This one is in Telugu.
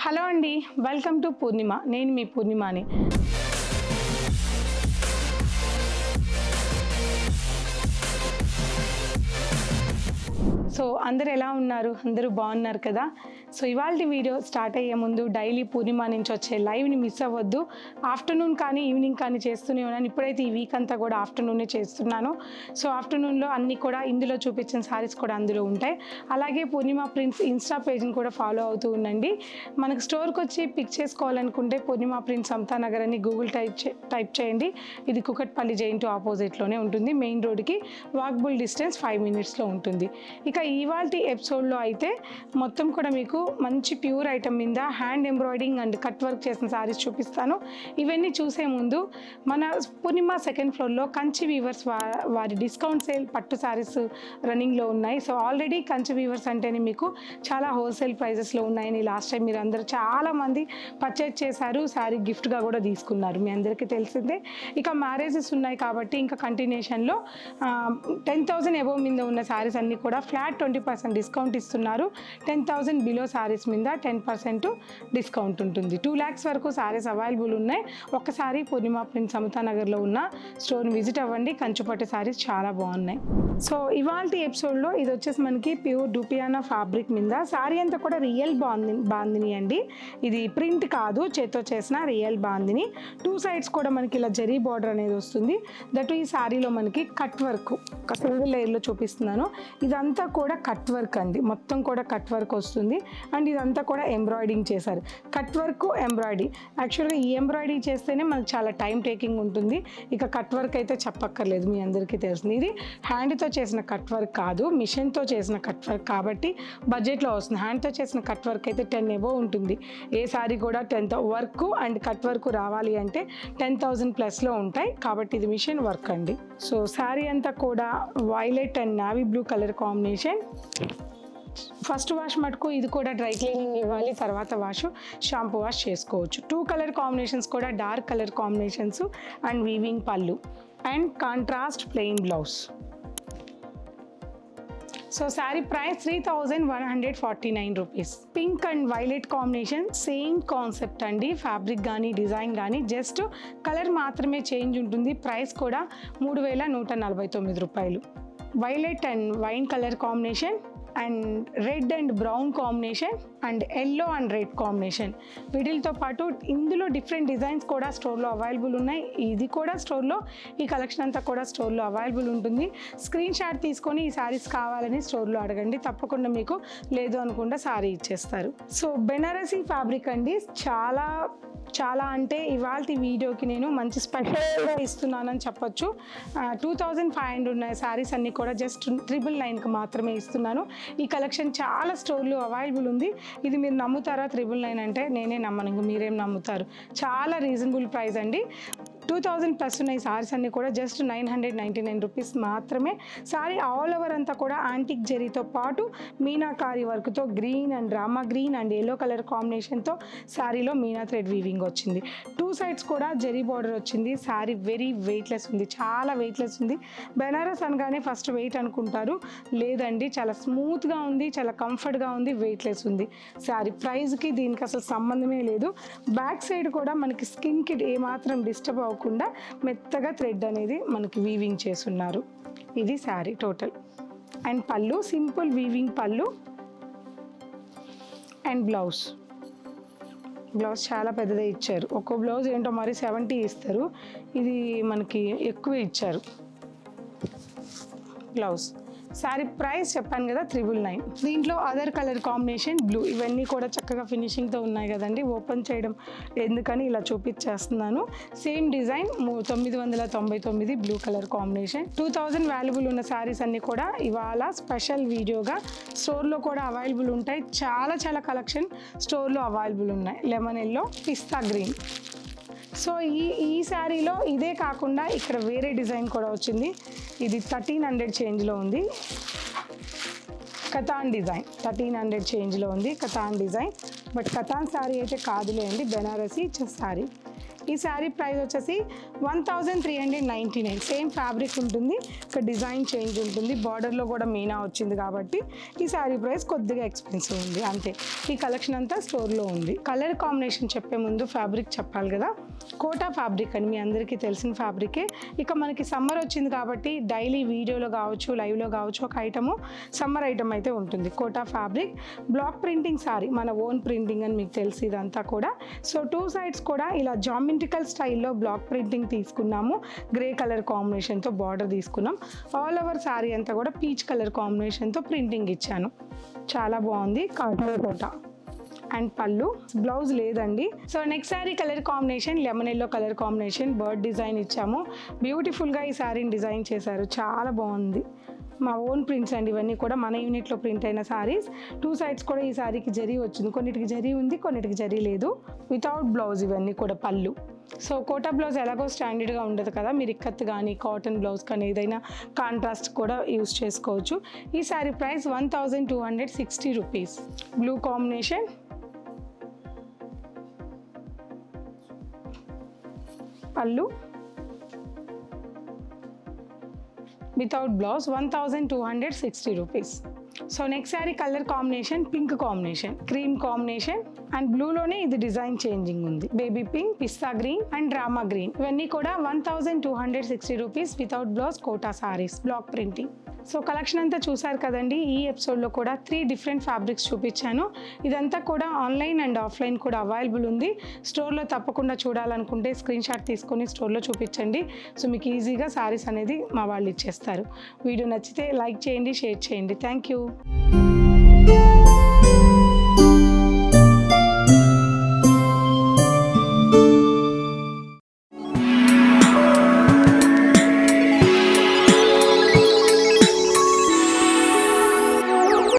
హలో అండి, వెల్కమ్ టు పూర్ణిమ. నేను మీ పూర్ణిమని. సో అందరు ఎలా ఉన్నారు? అందరూ బాగున్నారు కదా? సో ఇవాళ వీడియో స్టార్ట్ అయ్యే ముందు డైలీ పూర్ణిమ నుంచి వచ్చే లైవ్ని మిస్ అవ్వద్దు. ఆఫ్టర్నూన్ కానీ ఈవినింగ్ కానీ చేస్తూనే ఉన్నాను. ఇప్పుడైతే ఈ వీక్ అంతా కూడా ఆఫ్టర్నూనే చేస్తున్నాను. సో ఆఫ్టర్నూన్లో అన్నీ కూడా ఇందులో చూపించిన సారీస్ కూడా అందులో ఉంటాయి. అలాగే పూర్ణిమ ప్రింట్స్ ఇన్స్టా పేజ్ని కూడా ఫాలో అవుతూ ఉండండి. మనకు స్టోర్కి వచ్చి పిక్ చేసుకోవాలనుకుంటే పూర్ణిమ ప్రింట్స్ సమతానగర్ అని గూగుల్ టైప్ చేయండి. ఇది కుకట్పల్లి జైంట్ ఆపోజిట్లోనే ఉంటుంది. మెయిన్ రోడ్కి వాకబుల్ డిస్టెన్స్ 5 minutesలో ఉంటుంది. ఇక ఇవాల్టి ఎపిసోడ్లో అయితే మొత్తం కూడా మీకు మంచి ప్యూర్ ఐటమ్ మీద hand embroidering and cut work చేసిన సారీస్ చూపిస్తాను. ఇవన్నీ చూసే ముందు మన పూర్ణిమ సెకండ్ ఫ్లోర్లో కంచి వీవర్స్ వారి డిస్కౌంట్ సేల్ పట్టు సారీస్ రన్నింగ్లో ఉన్నాయి. సో ఆల్రెడీ కంచి వీవర్స్ అంటేనే మీకు చాలా హోల్సేల్ ప్రైజెస్లో ఉన్నాయని లాస్ట్ టైం మీరు అందరూ చాలామంది పర్చేజ్ చేశారు. సారీ గిఫ్ట్గా కూడా తీసుకున్నారు, మీ అందరికీ తెలిసిందే. ఇక మ్యారేజెస్ ఉన్నాయి కాబట్టి ఇంకా కంటిన్యూషన్లో 10,000 అబోవ్ మీద ఉన్న సారీస్ అన్నీ కూడా ఫ్లాట్ 20% డిస్కౌంట్ ఇస్తున్నారు. 10,000 బిలో సారీస్ మీద 10% డిస్కౌంట్ ఉంటుంది. 2 lakhs వరకు సారీస్ అవైలబుల్ ఉన్నాయి. ఒక్కసారి పూర్ణిమ ప్రింట్ సమతానగర్లో ఉన్న స్టోర్ని విజిట్ అవ్వండి. కంచుపట్టు సారీస్ చాలా బాగున్నాయి. సో ఇవాళ ఎపిసోడ్లో ఇది వచ్చేసి మనకి ప్యూర్ డూపియానా ఫ్యాబ్రిక్ మీద సారీ అంతా కూడా రియల్ బాందిని అండి. ఇది ప్రింట్ కాదు, చేత్తో చేసిన రియల్ బాందిని. 2 sides కూడా మనకి ఇలా జరీ బార్డర్ అనేది వస్తుంది. దట్ ఈ సారీలో మనకి కట్ వర్క్ ఒక సింగిల్ లేయర్లో చూపిస్తున్నాను. ఇదంతా కూడా కట్ వర్క్ అండి, మొత్తం కూడా కట్ వర్క్ వస్తుంది. అండ్ ఇదంతా కూడా ఎంబ్రాయిడింగ్ చేశారు. కట్ వర్క్ ఎంబ్రాయిడరీ, యాక్చువల్గా ఈ ఎంబ్రాయిడరీ చేస్తేనే మనకు చాలా టైం టేకింగ్ ఉంటుంది. ఇక కట్ వర్క్ అయితే చెప్పక్కర్లేదు, మీ అందరికీ తెలుస్తుంది. ఇది హ్యాండ్తో చేసిన కట్ వర్క్ కాదు, మిషన్తో చేసిన కట్ వర్క్ కాబట్టి బడ్జెట్లో వస్తుంది. హ్యాండ్తో చేసిన కట్ వర్క్ అయితే 10 above ఉంటుంది. ఏ సారీ కూడా 10 వర్క్ అండ్ కట్ వర్క్ రావాలి అంటే 10,000 ప్లస్లో ఉంటాయి. కాబట్టి ఇది మిషన్ వర్క్ అండి. సో సారీ అంతా కూడా violet and navy blue colour combination. First wash మటుకు ఇది కూడా డ్రై క్లీనింగ్ ఇవ్వాలి, తర్వాత షాంపూ వాష్ చేసుకోవచ్చు. 2 కలర్ కాంబినేషన్స్ కూడా dark colour combinations and weaving పళ్ళు and contrast plain blouse. So sari price 3,149 rupees. Pink and violet combination, same concept అండి. ఫ్యాబ్రిక్ కానీ డిజైన్ కానీ జస్ట్ కలర్ మాత్రమే చేంజ్ ఉంటుంది. ప్రైస్ కూడా 3,149 రూపాయలు. Violet and wine colour combination and red and brown combination and yellow and red combination. వీటితో పాటు ఇందులో డిఫరెంట్ డిజైన్స్ కూడా స్టోర్లో అవైలబుల్ ఉన్నాయి. ఇది కూడా స్టోర్లో, ఈ కలెక్షన్ అంతా కూడా స్టోర్లో అవైలబుల్ ఉంటుంది. స్క్రీన్ షాట్ తీసుకొని ఈ సారీస్ కావాలని స్టోర్లో అడగండి, తప్పకుండా మీకు లేదు అనుకుంటే సారీ ఇచ్చేస్తారు. సో బెనారసీ ఫ్యాబ్రిక్ అండి, చాలా అంటే ఇవాళ వీడియోకి నేను మంచి స్పెషల్గా ఇస్తున్నానని చెప్పొచ్చు. 2,500 ఉన్న శారీస్ అన్నీ కూడా జస్ట్ 999కి మాత్రమే ఇస్తున్నాను. ఈ కలెక్షన్ చాలా స్టోర్లో అవైలబుల్ ఉంది. ఇది మీరు నమ్ముతారా? 999 అంటే నేనే నమ్మను, ఇంక మీరేం నమ్ముతారు? చాలా రీజనబుల్ ప్రైస్ అండి. 2,000 ప్లస్ ఉన్న ఈ సారీస్ అన్నీ కూడా జస్ట్ 999 రూపీస్ మాత్రమే. సారీ ఆల్ ఓవర్ అంతా కూడా యాంటిక్ జెరీతో పాటు మీనాకారి వర్క్తో green and Rama green and yellow colour కాంబినేషన్తో సారీలో మీనా థ్రెడ్ వీవింగ్ వచ్చింది. 2 sides కూడా జెరీ బార్డర్ వచ్చింది. సారీ వెరీ వెయిట్లెస్ ఉంది, చాలా వెయిట్లెస్ ఉంది. బెనారస్ అనగానే ఫస్ట్ వెయిట్ అనుకుంటారు, లేదండి, చాలా స్మూత్గా ఉంది, చాలా కంఫర్ట్గా ఉంది, వెయిట్లెస్ ఉంది. సారీ ప్రైస్కి దీనికి అసలు సంబంధమే లేదు. బ్యాక్ సైడ్ కూడా మనకి స్కిన్కి ఏమాత్రం డిస్టర్బ్ అవ్వకుండా మెత్తగా థ్రెడ్ అనేది మనకి వీవింగ్ చేస్తున్నారు. ఇది శారీ టోటల్. అండ్ పళ్ళు సింపుల్ వీవింగ్ పళ్ళు అండ్ బ్లౌజ్ చాలా పెద్దదే ఇచ్చారు. ఒక్కో బ్లౌజ్ ఏంటో మరి 70 ఇస్తారు, ఇది మనకి ఎక్కువ ఇచ్చారు బ్లౌజ్. శారీ ప్రైస్ చెప్పాను కదా 999. దీంట్లో అదర్ కలర్ కాంబినేషన్ బ్లూ, ఇవన్నీ కూడా చక్కగా ఫినిషింగ్తో ఉన్నాయి కదండి. ఓపెన్ చేయడం ఎందుకని ఇలా చూపించేస్తున్నాను. Same design 999 blue colour combination. 2,000 valuable ఉన్న శారీస్ అన్నీ కూడా ఇవాళ స్పెషల్ వీడియోగా స్టోర్లో కూడా అవైలబుల్ ఉంటాయి. చాలా కలెక్షన్ స్టోర్లో అవైలబుల్ ఉన్నాయి. లెమన్ ఎల్లో, పిస్తా గ్రీన్. సో ఈ శారీలో ఇదే కాకుండా ఇక్కడ వేరే డిజైన్ కూడా వచ్చింది. ఇది 1,300 చేంజ్లో ఉంది. కతాన్ డిజైన్ 1,300 చేంజ్లో ఉంది. కతాన్ డిజైన్, బట్ కతాన్ శారీ అయితే కాదులే అండి, బెనారసీ శారీ. ఈ శారీ ప్రైస్ వచ్చేసి 1399. సేమ్ ఫ్యాబ్రిక్ ఉంటుంది, ఇక్కడ డిజైన్ చేంజ్ ఉంటుంది, బార్డర్లో కూడా మీనా వచ్చింది కాబట్టి ఈ శారీ ప్రైస్ కొద్దిగా ఎక్స్పెన్సివ్ ఉంది అంతే. ఈ కలెక్షన్ అంతా స్టోర్లో ఉంది. కలర్ కాంబినేషన్ చెప్పే ముందు ఫ్యాబ్రిక్ చెప్పాలి కదా. కోటా ఫ్యాబ్రిక్ అని మీ అందరికీ తెలిసిన ఫ్యాబ్రికే. ఇక మనకి సమ్మర్ వచ్చింది కాబట్టి డైలీ వీడియోలో కావచ్చు, లైవ్లో కావచ్చు ఒక ఐటము సమ్మర్ ఐటమ్ అయితే ఉంటుంది. Kota fabric block printing sari, మన ఓన్ ప్రింటింగ్ అని మీకు తెలిసి ఇదంతా కూడా. సో 2 సైడ్స్ కూడా ఇలా జామెట్రికల్ స్టైల్లో బ్లాక్ ప్రింటింగ్ తీసుకున్నాము. గ్రే కలర్ కాంబినేషన్తో బార్డర్ తీసుకున్నాం. ఆల్ ఓవర్ శారీ అంతా కూడా పీచ్ కలర్ కాంబినేషన్తో ప్రింటింగ్ ఇచ్చాను. చాలా బాగుంది. కాటన్ కోటా అండ్ పళ్ళు, బ్లౌజ్ లేదండి. So next sari colour combination lemon yellow colour combination, bird design ఇచ్చాము. బ్యూటిఫుల్గా ఈ శారీని డిజైన్ చేశారు, చాలా బాగుంది. మా ఓన్ ప్రింట్స్ అండి ఇవన్నీ కూడా, మన యూనిట్లో ప్రింట్ అయిన శారీస్. 2 సైడ్స్ కూడా ఈ శారీకి జరీ వచ్చింది, కొన్నిటికి జరీ ఉంది, కొన్నిటికి జరీ లేదు. వితౌట్ బ్లౌజ్ ఇవన్నీ కూడా పళ్ళు. సో కోటా బ్లౌజ్ ఎలాగో స్టాండర్డ్గా ఉండదు కదా, మీరు ఇక్కత్ కానీ కాటన్ బ్లౌజ్ కానీ ఏదైనా కాంట్రాస్ట్ కూడా యూస్ చేసుకోవచ్చు. ఈ sari price 1260 rupees. Blue combination, పళ్ళు without blouse 1260 rupees. So next sari colour combination pink combination, cream combination and బ్లూలోనే ఇది డిజైన్ చేంజింగ్ ఉంది. Baby pink, pista green and drama green, ఇవన్నీ కూడా 1260 rupees without blouse Kota saris, block printing. So collection అంతా చూసారు కదండి. ఈ ఎపిసోడ్లో కూడా 3 డిఫరెంట్ ఫ్యాబ్రిక్స్ చూపించాను. ఇదంతా కూడా ఆన్లైన్ అండ్ ఆఫ్లైన్ కూడా అవైలబుల్ ఉంది. స్టోర్లో తప్పకుండా చూడాలనుకుంటే స్క్రీన్ షాట్ తీసుకొని స్టోర్లో చూపించండి. సో మీకు ఈజీగా శారీస్ అనేది మా వాళ్ళు ఇచ్చేస్తారు. వీడియో నచ్చితే లైక్ చేయండి, షేర్ చేయండి. Thank you.